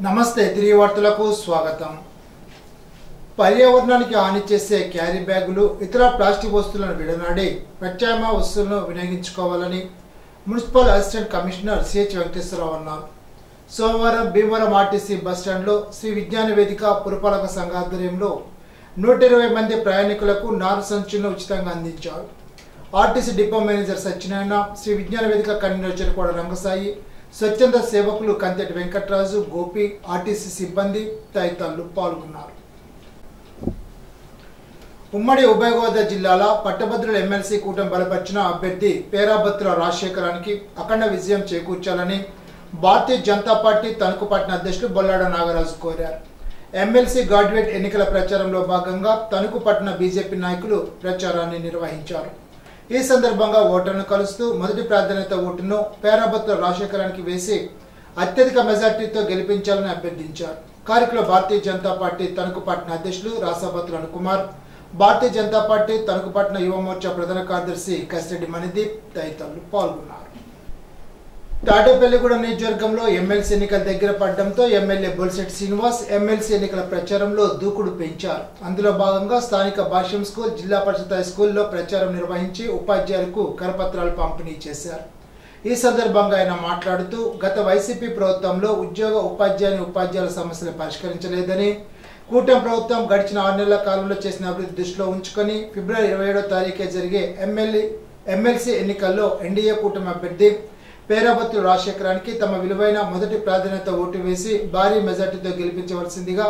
నమస్తే తిరిగి వార్తలకు స్వాగతం. పర్యావరణానికి హాని చేసే క్యారీ బ్యాగులు ఇతర ప్లాస్టిక్ వస్తువులను విడనాడి ప్రత్యామ్నాయ వస్తువులను వినియోగించుకోవాలని municipal assistant commissioner CH Venkateswara Rao అన్నారు. సోమవారం భీమవరం ఆర్టీసీ బస్టాండ్లో శ్రీ విజ్ఞాన వేదిక పురపాలక సంఘ ఆధ్వర్యంలో 120 మంది ప్రయాణికులకు నారు సంచులను ఉచితంగా అందించారు. RTC depot manager Satyanarayana, Sri Vignana Vedika convener చెరుకోడ Rangasai, స్వచ్ఛంద సేవకులు కంతెటి వెంకటరాజు, గోపి, ఆర్టీసీ సిబ్బంది తదితరులు పాల్గొన్నారు. ఉమ్మడి ఉభయ గోదావరి జిల్లాల పట్టభద్రుల ఎమ్మెల్సీ కూటమి బలపరిచిన అభ్యర్థి పేరాబత్తుల రాజశేఖరానికి అఖండ విజయం చేకూర్చాలని భారతీయ జనతా పార్టీ తణుకు పట్టణ అధ్యక్షులు బొల్లాడ నాగరాజు కోరారు. ఎమ్మెల్సీ గ్రాడ్యుయేట్ ఎన్నికల ప్రచారంలో భాగంగా తణుకు పట్టణ బీజేపీ నాయకులు ప్రచారాన్ని నిర్వహించారు. ఈ సందర్భంగా ఓటర్లను కలుస్తూ మొదటి ప్రాధాన్యత ఓటును పేరాబత్తుల రాజశేఖరానికి వేసి అత్యధిక మెజార్టీతో గెలిపించాలని అభ్యర్థించారు. కార్యక్రమంలో భారతీయ జనతా పార్టీ తణుకు పట్టణ అధ్యక్షులు రాసాబత్తుల కుమార్, భారతీయ జనతా పార్టీ తణుకు పట్టణ యువ మోర్చా ప్రధాన కార్యదర్శి కసిరెడ్డి మణిదీప్ తదితరులు పాల్గొన్నారు. తాడేపల్లిగూడెం నియోజకవర్గంలో ఎమ్మెల్సీ ఎన్నికల దగ్గర పడడంతో ఎమ్మెల్యే బొలిశెట్టి శ్రీనివాస్ ఎమ్మెల్సీ ఎన్నికల ప్రచారంలో దూకుడు పెంచారు. అందులో భాగంగా స్థానిక భాష్యం స్కూల్, జిల్లా పరిషత్ హై స్కూల్లో ప్రచారం నిర్వహించి ఉపాధ్యాయులకు కరపత్రాలు పంపిణీ చేశారు. ఈ సందర్భంగా ఆయన మాట్లాడుతూ గత వైసీపీ ప్రభుత్వంలో ఉపాధ్యాయుల సమస్యలు పరిష్కరించలేదని, కూటమి ప్రభుత్వం గడిచిన 6 నెలల కాలంలో చేసిన అభివృద్ధి దృష్టిలో ఉంచుకొని ఫిబ్రవరి 27వ తారీఖే జరిగే ఎమ్మెల్సీ ఎన్నికల్లో ఎన్డీఏ కూటమి అభ్యర్థి పేరాబత్తుల రాజశేఖరానికి తమ విలువైన మొదటి ప్రాధాన్యత ఓటు వేసి భారీ మెజార్టీతో గెలిపించవలసిందిగా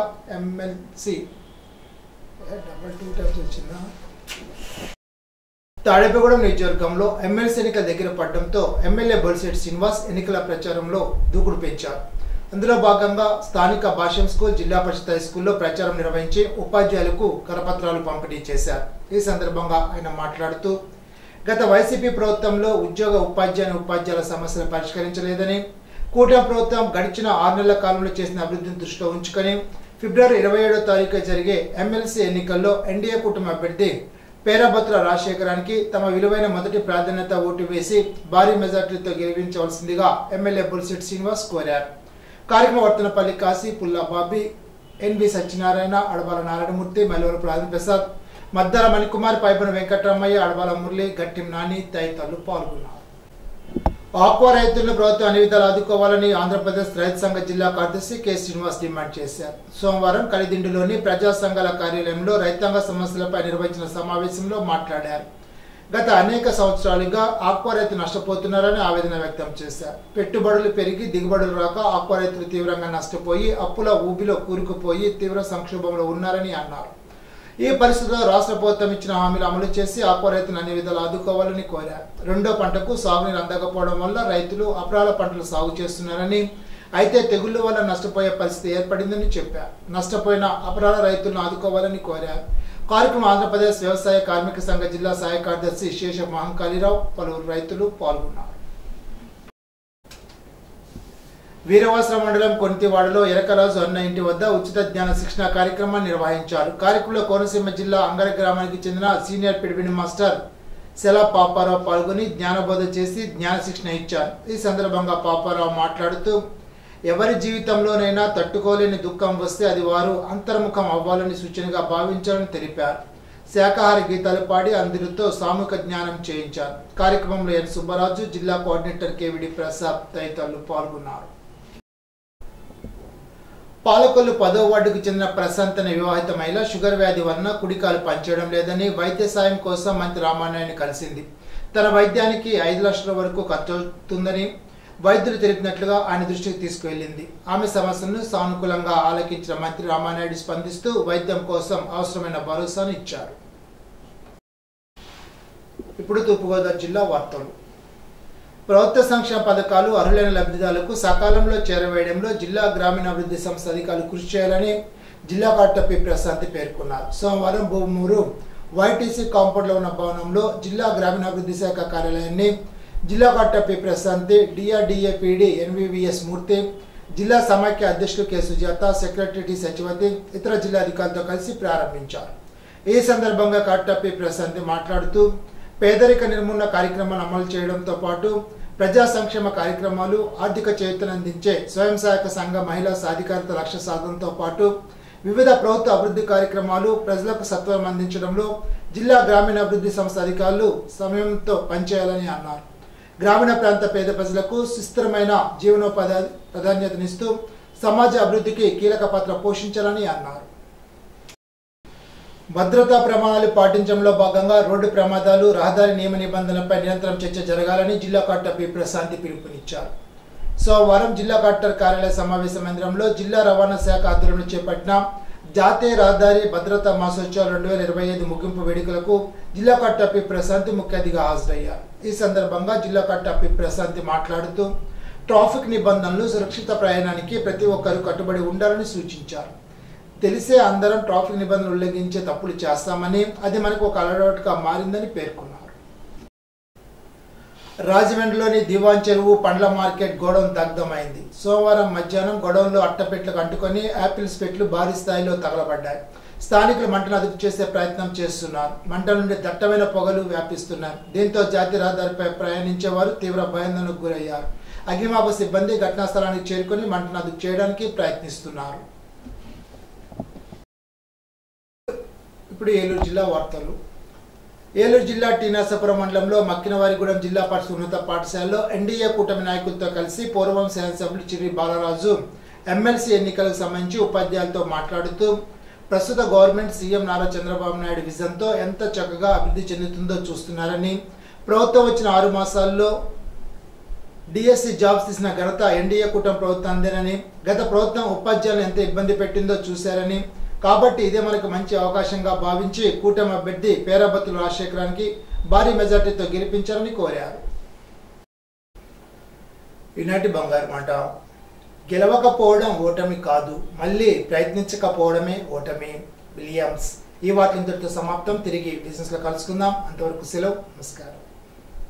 తాడేపల్లిగూడెం నియోజకవర్గంలో ఎమ్మెల్సీ ఎన్నికల దగ్గర పడడంతో ఎమ్మెల్యే బొలిశెట్టి శ్రీనివాస్ ఎన్నికల ప్రచారంలో దూకుడు పెంచారు. అందులో భాగంగా స్థానిక భాష్యం స్కూల్, జిల్లా పరిషత్ హై స్కూల్లో ప్రచారం నిర్వహించి ఉపాధ్యాయులకు కరపత్రాలు పంపిణీ చేశారు. ఈ సందర్భంగా ఆయన మాట్లాడుతూ గత వైసీపీ ప్రభుత్వంలో ఉపాధ్యాయుల సమస్యలు పరిష్కరించలేదని, కూటమి ప్రభుత్వం గడిచిన 6 నెలల కాలంలో చేసిన అభివృద్ధిని దృష్టిలో ఉంచుకొని ఫిబ్రవరి 27వ తారీఖు జరిగే ఎమ్మెల్సీ ఎన్నికల్లో ఎన్డీఏ కూటమి అభ్యర్థి పేరాబత్తుల రాజశేఖరానికి తమ విలువైన మొదటి ప్రాధాన్యత ఓటు వేసి భారీ మెజార్టీతో గెలిపించవలసిందిగా ఎమ్మెల్యే బొలిశెట్టి శ్రీనివాస్ కోరారు. కార్యక్రమ వర్తనపల్లి కాశీ, పుల్లా బాబీ, ఎన్వి సత్యనారాయణ, అడబాల నారాయణమూర్తి, మల్లవరపు రాజప్రసాద్, మద్దాల మణికుమార్, పైబన వెంకటరామయ్య, అడబాల మురళి, గట్టిం నాని తదితరులు పాల్గొన్నారు. ఆక్వా రైతులను ప్రభుత్వం అన్ని విధాలు ఆదుకోవాలని ఆంధ్రప్రదేశ్ రైతు సంఘ జిల్లా కార్యదర్శి కె శ్రీనివాస్ డిమాండ్ చేశారు. సోమవారం కలిదిండిలోని ప్రజా సంఘాల కార్యాలయంలో రైతాంగ సమస్యలపై నిర్వహించిన సమావేశంలో మాట్లాడారు. గత అనేక సంవత్సరాలుగా ఆక్వా రైతులు నష్టపోతున్నారని ఆవేదన వ్యక్తం చేశారు. పెట్టుబడులు పెరిగి దిగుబడులు రాక ఆక్వా రైతులు తీవ్రంగా నష్టపోయి అప్పుల ఊబిలో కూరుకుపోయి తీవ్ర సంక్షోభంలో ఉన్నారని అన్నారు. ఈ పరిస్థితుల్లో రాష్ట్ర ప్రభుత్వం ఇచ్చిన హామీలు అమలు చేసి ఆక్వా రైతులను అన్ని విధాలు ఆదుకోవాలని కోరారు. రెండో పంటకు సాగునీరు అందకపోవడం వల్ల రైతులు అపరాల పంటలు సాగు చేస్తున్నారని, అయితే తెగుళ్ల వల్ల నష్టపోయే పరిస్థితి ఏర్పడిందని చెప్పారు. నష్టపోయిన అపరాల రైతులను ఆదుకోవాలని కోరారు. కార్యక్రమం ఆంధ్రప్రదేశ్ వ్యవసాయ కార్మిక సంఘ జిల్లా సహాయ కార్యదర్శి శేష మహంకాళీరావు, పలువురు రైతులు పాల్గొన్నారు. వీరవాసర మండలం కొనితివాడలో ఎరకరాజు అన్న ఇంటి వద్ద ఉచిత జ్ఞాన శిక్షణ కార్యక్రమాన్ని నిర్వహించారు. కార్యక్రమంలో కోనసీమ జిల్లా అంగర గ్రామానికి చెందిన సీనియర్ పిడిపిడి మాస్టర్ సెలా పాపారావు పాల్గొని జ్ఞానబోధ చేసి జ్ఞాన శిక్షణ ఇచ్చారు. ఈ సందర్భంగా పాపారావు మాట్లాడుతూ ఎవరి జీవితంలోనైనా తట్టుకోలేని దుఃఖం వస్తే అది వారు అంతర్ముఖం అవ్వాలని సూచనగా భావించాలని తెలిపారు. శాకాహార గీతాలు పాడి అందరితో సామూహిక జ్ఞానం చేయించారు. కార్యక్రమంలో ఎన్ సుబ్బరాజు, జిల్లా కోఆర్డినేటర్ కేవిడి ప్రసాద్ తదితరులు పాల్గొన్నారు. పాలకొల్లు 10వ వార్డుకు చెందిన ప్రశాంత్ అనే వివాహిత మహిళ షుగర్ వ్యాధి వలన కుడికాలు పనిచేయడం లేదని వైద్య సాయం కోసం మంత్రి రామానాయుడిని కలిసింది. తన వైద్యానికి 5 లక్షల వరకు ఖర్చు అవుతుందని వైద్యులు తెలిపినట్లుగా ఆయన దృష్టికి తీసుకువెళ్లింది. ఆమె సమస్యలను సానుకూలంగా ఆలకించిన మంత్రి రామానాయుడు స్పందిస్తూ వైద్యం కోసం అవసరమైన భరోసాను ఇచ్చారు. ఇప్పుడు తూర్పుగోదావరి జిల్లా వార్తలు. ప్రభుత్వ సంక్షేమ పథకాలు అర్హులైన లబ్ధిదారులకు సకాలంలో చేరవేయడంలో జిల్లా గ్రామీణాభివృద్ధి సంస్థ అధికారులు కృషి చేయాలని జిల్లా కలెక్టర్ పి ప్రశాంతి పేర్కొన్నారు. సోమవారం భూమూరు వైటీసీ కాంపౌండ్లో ఉన్న భవనంలో జిల్లా గ్రామీణాభివృద్ధి శాఖ కార్యాలయాన్ని జిల్లా collector P Prashanti, DRDA PD NVVS Murthy, జిల్లా సమాఖ్య అధ్యక్షులు K Sujatha, secretary T Sachivathi, ఇతర జిల్లా అధికారులతో కలిసి ప్రారంభించారు. ఈ సందర్భంగా కలెక్టర్ పి ప్రశాంతి మాట్లాడుతూ పేదరిక నిర్మూలన కార్యక్రమాన్ని అమలు చేయడంతో పాటు ప్రజా సంక్షేమ కార్యక్రమాలు, ఆర్థిక చేయూతను అందించే స్వయం సహాయక సంఘ మహిళా సాధికారత లక్ష్య సాధనతో పాటు వివిధ ప్రభుత్వ అభివృద్ధి కార్యక్రమాలు ప్రజలకు సత్వరం అందించడంలో జిల్లా గ్రామీణాభివృద్ధి సంస్థ అధికారులు సమయంతో పనిచేయాలని అన్నారు. గ్రామీణ ప్రాంత పేద ప్రజలకు సుస్థిరమైన జీవనోపాధి ప్రాధాన్యతనిస్తూ సమాజ అభివృద్ధికి కీలక పాత్ర పోషించాలని అన్నారు. భద్రతా ప్రమాణాలు పాటించడంలో భాగంగా రోడ్డు ప్రమాదాలు, రహదారి నియమ నిబంధనలపై నిరంతరం చర్చ జరగాలని జిల్లా కలెక్టర్ పి ప్రశాంతి పిలుపునిచ్చారు. సోమవారం జిల్లా కలెక్టర్ కార్యాలయ సమావేశ మందిరంలో జిల్లా రవాణా శాఖ ఆధ్వర్యంలో చేపట్టిన జాతీయ రహదారి భద్రతా మాసోత్సవాలు 2025 ముగింపు వేడుకలకు జిల్లా కలెక్టర్ పి ప్రశాంతి ముఖ్య అతిథిగా హాజరయ్యారు. ఈ సందర్భంగా జిల్లా కలెక్టర్ పి ప్రశాంతి మాట్లాడుతూ ట్రాఫిక్ నిబంధనలు, సురక్షిత ప్రయాణానికి ప్రతి ఒక్కరూ కట్టుబడి ఉండాలని సూచించారు. తెలిసే అందరం ట్రాఫిక్ నిబంధనలు ఉల్లంఘించే తప్పులు చేస్తామని, అది మనకు ఒక అలవాటుగా మారిందని పేర్కొన్నారు. రాజమండ్రిలోని దివాన్ చెరువు పండ్ల మార్కెట్ గోడౌన్ దగ్ధమైంది. సోమవారం మధ్యాహ్నం గోడౌన్లో అట్టపెట్లకు అంటుకొని యాపిల్స్ పెట్లు భారీ స్థాయిలో తగలబడ్డాయి. స్థానికులు మంటను అదుపు చేసే ప్రయత్నం చేస్తున్నారు. మంట నుండి దట్టమైన పొగలు వ్యాపిస్తున్నాయి. దీంతో జాతీయ రహదారిపై ప్రయాణించే వారు తీవ్ర భయాందోళనకు గురయ్యారు. అగ్నిమాపక సిబ్బంది ఘటనా స్థలానికి చేరుకొని మంటను అదుపు చేయడానికి ప్రయత్నిస్తున్నారు. ఇప్పుడు ఏలూరు జిల్లా వార్తలు. ఏలూరు జిల్లా టీ నరసాపురం మండలంలో మక్కినవారిగూడెం జిల్లా పరిషత్ ఉన్నత పాఠశాలలో ఎన్డీఏ కూటమి నాయకులతో కలిసి పూర్వం శాసనసభ్యులు చిర్రి బాలరాజు ఎమ్మెల్సీ ఎన్నికలకు సంబంధించి ఉపాధ్యాయులతో మాట్లాడుతూ ప్రస్తుత గవర్నమెంట్ సీఎం నారా చంద్రబాబు నాయుడు విజన్తో ఎంత చక్కగా అభివృద్ధి చెందుతుందో చూస్తున్నారని, ప్రభుత్వం వచ్చిన 6 మాసాల్లో డిఎస్సి జాబ్స్ తీసిన ఘనత ఎన్డీఏ కూటమి ప్రభుత్వందేనని, గత ప్రభుత్వం ఉపాధ్యాయులను ఎంత ఇబ్బంది పెట్టిందో చూశారని, కాబట్టి ఇదే మనకు మంచి అవకాశంగా భావించి కూటమి అభ్యర్థి పేరాబత్తుల రాజశేఖరానికి భారీ మెజార్టీతో గెలిపించాలని కోరారు. ఈనాటి బంగారు మాట. గెలవకపోవడం ఓటమి కాదు, మళ్ళీ ప్రయత్నించకపోవడమే ఓటమి. విలియమ్స్. ఈ వార్తలు ఇంతటితో సమాప్తం. తిరిగి బిజినెస్ లో కలుసుకుందాం. అంతవరకు సెలవు. నమస్కారం.